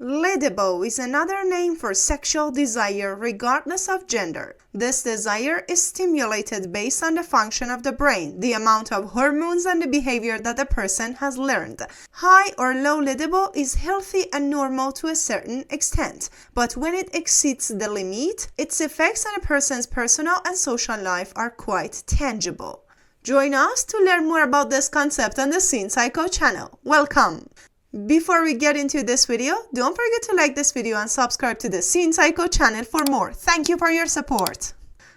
Libido is another name for sexual desire regardless of gender. This desire is stimulated based on the function of the brain, the amount of hormones and the behavior that the person has learned. High or low libido is healthy and normal to a certain extent, but when it exceeds the limit, its effects on a person's personal and social life are quite tangible. Join us to learn more about this concept on the Scene Psycho channel. Welcome! Before we get into this video, don't forget to like this video and subscribe to the Scene Psycho channel for more. Thank you for your support.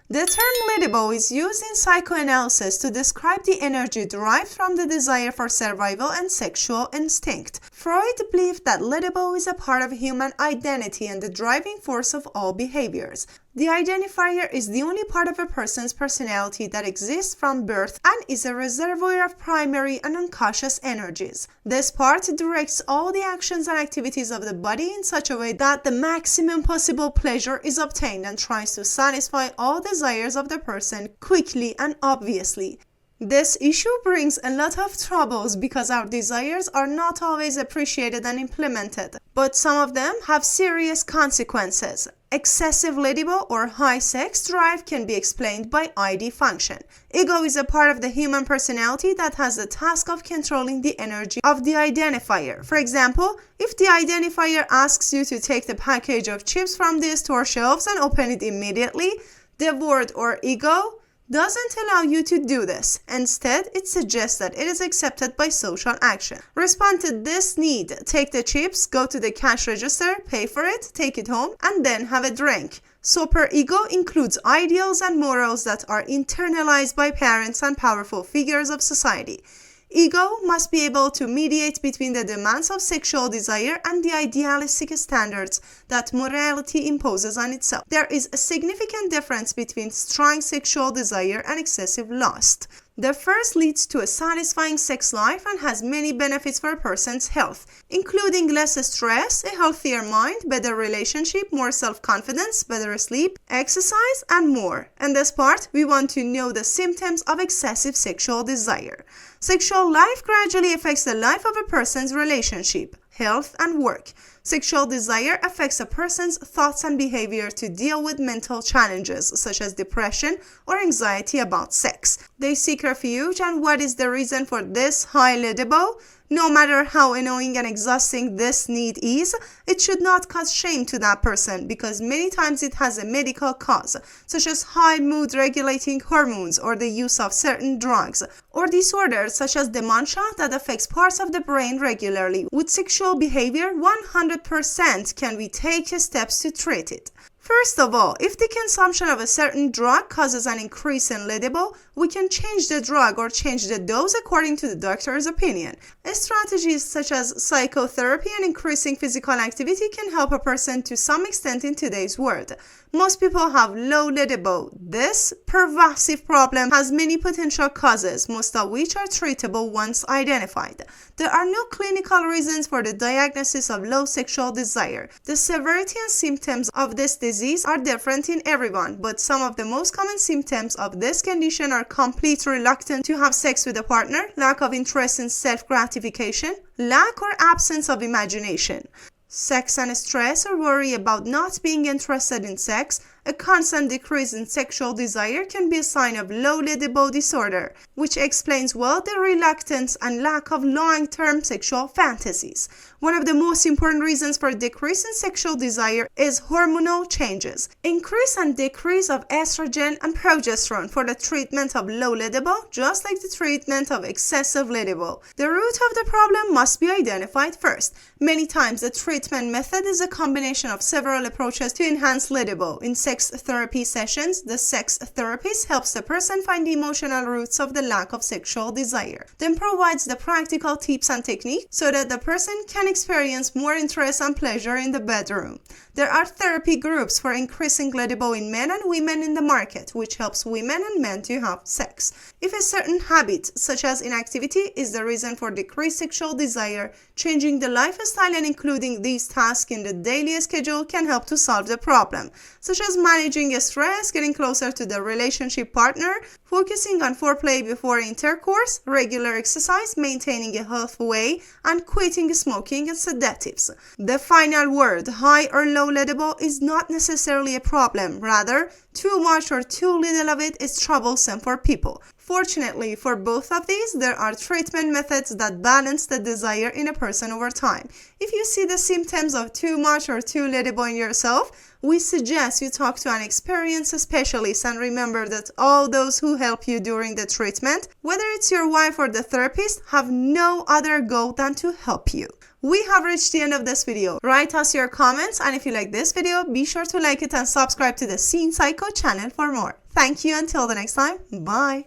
The term libido is used in psychoanalysis to describe the energy derived from the desire for survival and sexual instinct. Freud believed that libido is a part of human identity and the driving force of all behaviors. The identifier is the only part of a person's personality that exists from birth and is a reservoir of primary and unconscious energies. This part directs all the actions and activities of the body in such a way that the maximum possible pleasure is obtained and tries to satisfy all desires of the person quickly and obviously. This issue brings a lot of troubles because our desires are not always appreciated and implemented, but some of them have serious consequences. Excessive libido or high sex drive can be explained by ID function. Ego is a part of the human personality that has the task of controlling the energy of the identifier. For example, if the identifier asks you to take the package of chips from the store shelves and open it immediately, the word or ego doesn't allow you to do this. Instead, it suggests that it is accepted by social action. Respond to this need. Take the chips, go to the cash register, pay for it, take it home, and then have a drink. Superego includes ideals and morals that are internalized by parents and powerful figures of society. Ego must be able to mediate between the demands of sexual desire and the idealistic standards that morality imposes on itself. There is a significant difference between strong sexual desire and excessive lust. The first leads to a satisfying sex life and has many benefits for a person's health, including less stress, a healthier mind, better relationship, more self-confidence, better sleep, exercise, and more. In this part, we want to know the symptoms of excessive sexual desire. Sexual life gradually affects the life of a person's relationship, health, and work. Sexual desire affects a person's thoughts and behavior to deal with mental challenges such as depression or anxiety about sex. They seek refuge, and what is the reason for this high libido? No matter how annoying and exhausting this need is, it should not cause shame to that person because many times it has a medical cause, such as high mood-regulating hormones or the use of certain drugs, or disorders such as dementia that affects parts of the brain regularly. With sexual behavior, 100% can we take steps to treat it. First of all, if the consumption of a certain drug causes an increase in libido, we can change the drug or change the dose according to the doctor's opinion. Strategies such as psychotherapy and increasing physical activity can help a person to some extent in today's world. Most people have low libido. This pervasive problem has many potential causes, most of which are treatable once identified. There are no clinical reasons for the diagnosis of low sexual desire. The severity and symptoms of this disease are different in everyone, but some of the most common symptoms of this condition are complete reluctance to have sex with a partner, lack of interest in self-gratification, lack or absence of imagination. Sex and stress or worry about not being interested in sex, a constant decrease in sexual desire can be a sign of low libido disorder, which explains well the reluctance and lack of long-term sexual fantasies. One of the most important reasons for a decrease in sexual desire is hormonal changes. Increase and decrease of estrogen and progesterone for the treatment of low libido, just like the treatment of excessive libido. The root of the problem must be identified first. Many times the treatment method is a combination of several approaches to enhance libido. In sex therapy sessions, the sex therapist helps the person find the emotional roots of the lack of sexual desire, then provides the practical tips and techniques so that the person can experience more interest and pleasure in the bedroom. There are therapy groups for increasing libido in men and women in the market, which helps women and men to have sex. If a certain habit, such as inactivity, is the reason for decreased sexual desire, changing the lifestyle and including these tasks in the daily schedule can help to solve the problem, such as managing stress, getting closer to the relationship partner, focusing on foreplay before intercourse, regular exercise, maintaining a healthy weight, and quitting smoking and sedatives. The final word, high or low libido, is not necessarily a problem. Rather, too much or too little of it is troublesome for people. Fortunately, for both of these, there are treatment methods that balance the desire in a person over time. If you see the symptoms of too much or too little in yourself, we suggest you talk to an experienced specialist, and remember that all those who help you during the treatment, whether it's your wife or the therapist, have no other goal than to help you. We have reached the end of this video. Write us your comments, and if you like this video, be sure to like it and subscribe to the Scene Psycho channel for more. Thank you. Until the next time, bye.